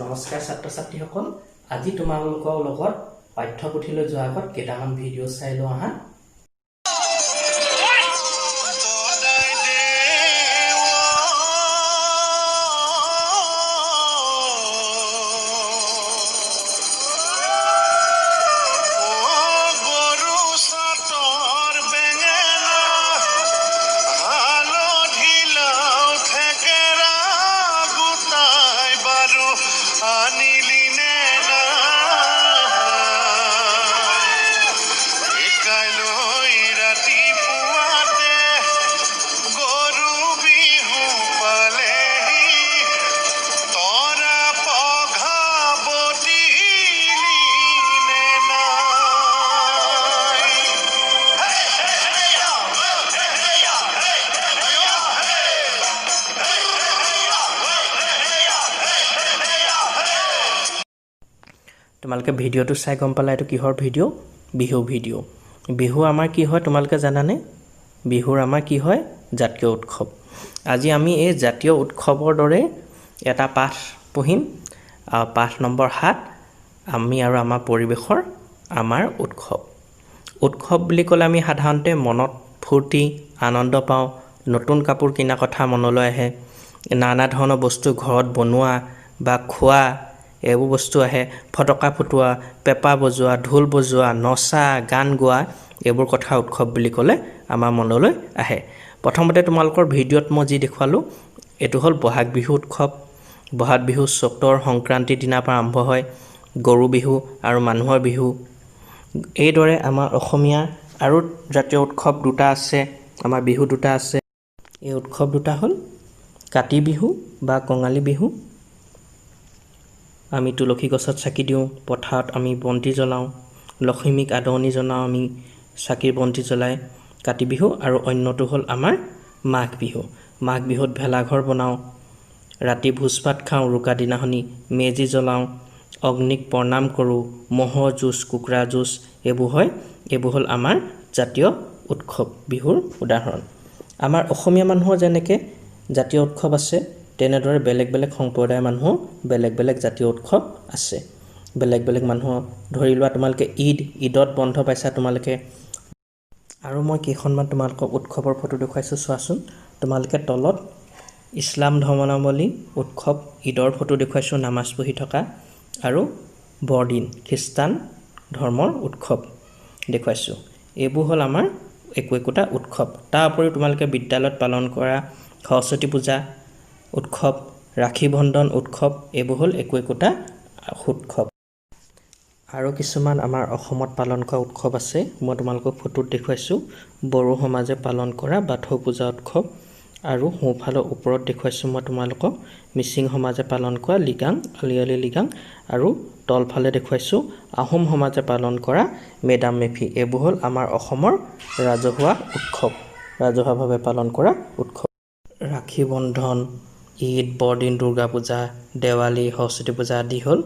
নমস্কাৰ ছাত্ৰ ছাত্ৰীসকল আজি তোমালোকৰ লগত পাঠ্যপুথিলৈ যোৱাৰ আগত কেইটামান ভিডিঅ' চাই লওঁ আহা তোমালোকে ভিডিঅ'টো চাই গম পালা এটো কিহৰ ভিডিঅ' বিহু ভিডিঅ' বিহু আমাৰ কি হয় তোমালোকে জানানে বিহুৰ আমাৰ কি হয় জাতীয় উৎসৱ আজি আমি এই জাতীয় উৎসৱৰ দৰে এটা পাঠ পঢ়িম পাঠ নম্বৰ 7 আমি আৰু আমাৰ পৰিবেশৰ আমাৰ উৎসৱ বুলি ক'লে আমি সাধাৰণতে মনত ফূৰ্তি আনন্দ পাওঁ নতুন কাপোৰ কিনা কথা মনলৈ আহে নানা ধৰণৰ বস্তু ঘৰত বনোৱা বা খোৱা এইবোৰ বস্তু আহে ফটকা ফুটোৱা পেপা বজোৱা ঢোল বজোৱা নচা গান গোৱা এইবোৰ কথা উৎসৱ বুলি ক'লে আমাৰ মনলৈ আহে প্ৰথমতে তোমালোকৰ ভিডিঅ'ত মই যি দেখুৱালো এটো হ'ল বহাগ বিহু উৎসৱ বহাগ বিহু চতৰ সংক্ৰান্তিৰ দিনাৰ পৰা আৰম্ভ হয় গৰু বিহু আৰু মানুহৰ বিহু এইদৰে আমাৰ অসমীয়া আৰু জাতীয় উৎসৱ দুটা আছে আমাৰ বিহু দুটা আছে এই উৎসৱ দুটা হ'ল কাতি বিহু বা কঙালী বিহু আমি তুলসী গছত চাকি দিওঁ পথাৰত আমি বন্তি জ্বলাওঁ লক্ষ্মীক আদৰণি জনাওঁ আমি চাকিৰ বন্তি জ্বলাই কাতি বিহু আৰু অন্যটো হ'ল আমাৰ মাঘ বিহুত ভেলাঘৰ বনাওঁ ৰাতি ভোজ ভাত খাওঁ উৰুকা দিনাখনি মেজি জ্বলাওঁ অগ্নিক প্ৰণাম কৰোঁ মহৰ যুঁজ কুকুৰা যুঁজ এইবোৰ হ'ল আমাৰ জাতীয় উৎসৱ বিহুৰ উদাহৰণ আমাৰ অসমীয়া মানুহৰ যেনেকৈ জাতীয় উৎসৱ আছে তেনেদৰে বেলেগ বেলেগ সম্প্ৰদায়ৰ মানুহৰ বেলেগ বেলেগ জাতীয় উৎসৱ আছে বেলেগ বেলেগ মানুহৰ ধৰি লোৱা তোমালোকে ঈদত বন্ধ পাইছা তোমালোকে আৰু মই কেইখনমান তোমালোকক উৎসৱৰ ফটো দেখুৱাইছোঁ চোৱাচোন তোমালোকে তলত ইছলাম ধৰ্মাৱলম্বী উৎসৱ ঈদৰ ফটো দেখুৱাইছোঁ নামাজ পঢ়ি থকা আৰু বৰদিন খ্ৰীষ্টান ধৰ্মৰ উৎসৱ দেখুৱাইছোঁ এইবোৰ হ'ল আমাৰ একোটা উৎসৱ তাৰ উপৰিও তোমালোকে বিদ্যালয়ত পালন কৰা সৰস্বতী পূজা উৎসৱ ৰাখী বন্ধন উৎসৱ এইবোৰ হ'ল একোটা উৎসৱ আৰু কিছুমান আমাৰ অসমত পালন কৰা উৎসৱ আছে মই তোমালোকক ফটোত দেখুৱাইছোঁ বড়ো সমাজে পালন কৰা বাথৌ পূজা উৎসৱ আৰু সোঁফালৰ ওপৰত দেখুৱাইছোঁ মই তোমালোকক মিচিং সমাজে পালন কৰা লিগাং আলি লিগাং আৰু তলফালে দেখুৱাইছোঁ আহোম সমাজে পালন কৰা মেডাম মেফি এইবোৰ হ'ল আমাৰ অসমৰ ৰাজহুৱাভাৱে পালন কৰা উৎসৱ ৰাখী বন্ধন ঈদ বৰদিন দুৰ্গা পূজা দেৱালী সৰস্বতী পূজা আদি হ'ল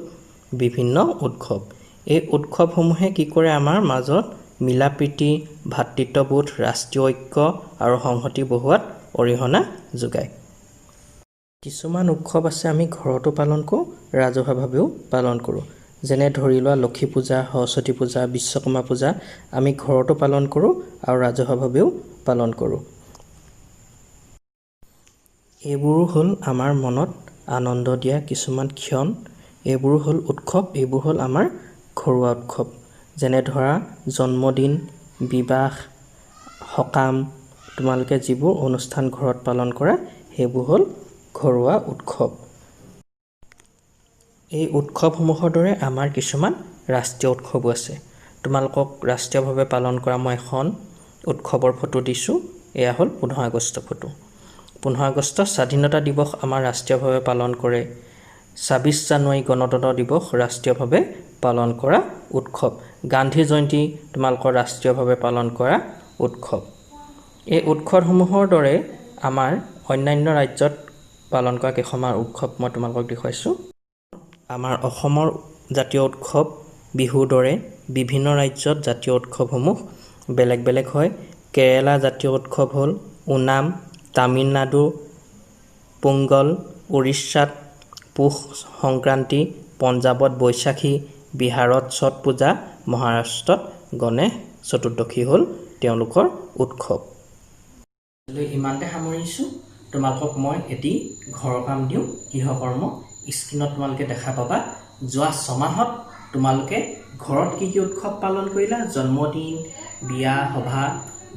বিভিন্ন উৎসৱ এই উৎসৱসমূহে কি কৰে আমাৰ মাজত মিলা প্ৰীতি ভাতৃত্ববোধ ৰাষ্ট্ৰীয় ঐক্য আৰু সংহতি বঢ়োৱাত অৰিহণা যোগায় কিছুমান উৎসৱ আছে আমি ঘৰতো পালন কৰোঁ ৰাজহুৱাভাৱেও পালন কৰোঁ যেনে ধৰি লোৱা লক্ষী পূজা সৰস্বতী পূজা বিশ্বকৰ্মা পূজা আমি ঘৰতো পালন কৰোঁ আৰু ৰাজহুৱাভাৱেও পালন কৰোঁ এইবোৰো হ'ল আমাৰ মনত আনন্দ দিয়া কিছুমান ক্ষণ এইবোৰো হ'ল উৎসৱ এইবোৰ হ'ল আমাৰ ঘৰুৱা উৎসৱ যেনে ধৰা জন্মদিন বিবাহ সকাম তোমালোকে যিবোৰ অনুষ্ঠান ঘৰত পালন কৰা সেইবোৰ হ'ল ঘৰুৱা উৎসৱ এই উৎসৱসমূহৰ দৰে আমাৰ কিছুমান ৰাষ্ট্ৰীয় উৎসৱো আছে তোমালোকক ৰাষ্ট্ৰীয়ভাৱে পালন কৰা মই এখন উৎসৱৰ ফটো দিছোঁ এয়া হ'ল 15 আগষ্ট ফটো 15 আগষ্ট স্বাধীনতা দিৱস আমাৰ ৰাষ্ট্ৰীয়ভাৱে পালন কৰে 26 জানুৱাৰী গণতন্ত্ৰ দিৱস ৰাষ্ট্ৰীয়ভাৱে পালন কৰা উৎসৱ গান্ধী জয়ন্তী তোমালোকৰ ৰাষ্ট্ৰীয়ভাৱে পালন কৰা উৎসৱ এই উৎসৱসমূহৰ দৰে আমাৰ অন্যান্য ৰাজ্যত পালন কৰা কেইখনমান উৎসৱ মই তোমালোকক দেখুৱাইছোঁ আমাৰ অসমৰ জাতীয় উৎসৱ বিহুৰ দৰে বিভিন্ন ৰাজ্যত জাতীয় উৎসৱসমূহ বেলেগ বেলেগ হয় কেৰালা জাতীয় উৎসৱ হ'ল ওনাম তামিলনাডু পোংগল উৰিষ্যাত পুহ সংক্ৰান্তি, পঞ্জাৱত বৈশাখী, বিহাৰত ছট পূজা, মহাৰাষ্ট্ৰত গণেশ চতুৰ্দশী হ'ল তেওঁলোকৰ উৎসৱ। ইমানতে সামৰিছোঁ। তোমালোকক মই এটি ঘৰৰ কাম দিওঁ, গৃহকৰ্ম। স্ক্ৰীণত তোমালোকে দেখা পাবা। যোৱা 6 মাহত তোমালোকে ঘৰত কি কি উৎসৱ পালন কৰিলা, জন্মদিন, বিয়া, সভা,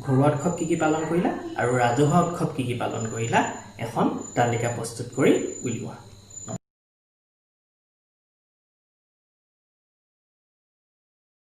ঘৰুৱা উৎসৱ কি কি পালন কৰিলা আৰু ৰাজহুৱা উৎসৱ কি কি পালন কৰিলা, এখন তালিকা প্ৰস্তুত কৰি উলিওৱা।